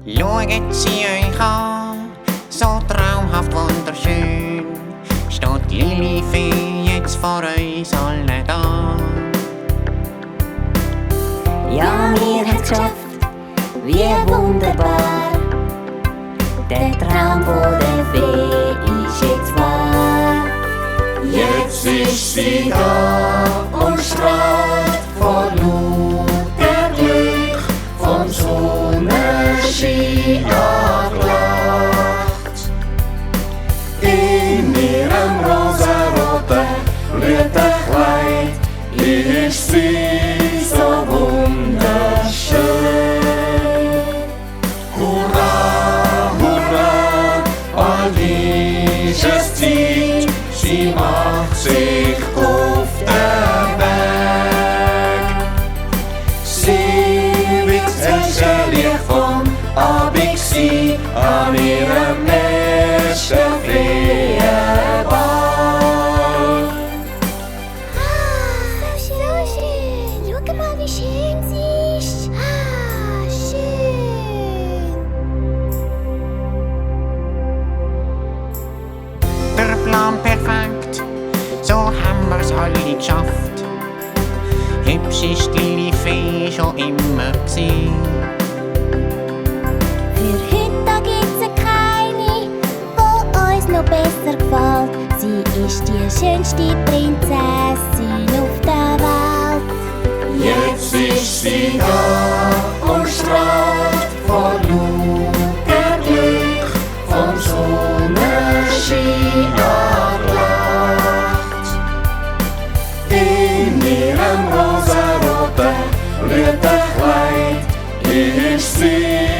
Schaut sie euch an, so traumhaft wunderschön, steht Lilifee jetzt vor uns allen da. Ja, wir haben's geschafft, wie wunderbar. Der Traum von der Fee ist jetzt wahr. Jetzt ist sie da und strahlt vor lauter Glück, vom Sonnenschein angelacht. In ihrem rosaroten Blütenkleid ist sie so wunderschön. Hurra, hurra, bald ist es Zeit, sie macht sich auf den Weg. Sie wird das hellste Licht vom Abend sein, an ihrem ersten Feenball. So schön. Schau mal, wie schön sie ist. Schön. Der Plan perfekt, so haben wir's alle geschafft. Hübsch ist die Lilifee schon immer gsi. Für heute gibt's keine, wo uns noch besser gefällt. Sie ist die schönste Prinzessin auf der Welt. Jetzt ist sie da und strahlt vor lauter Glück, vom Sonnenschein angelacht. In ihrem rosaroten Blütenkleid ist sie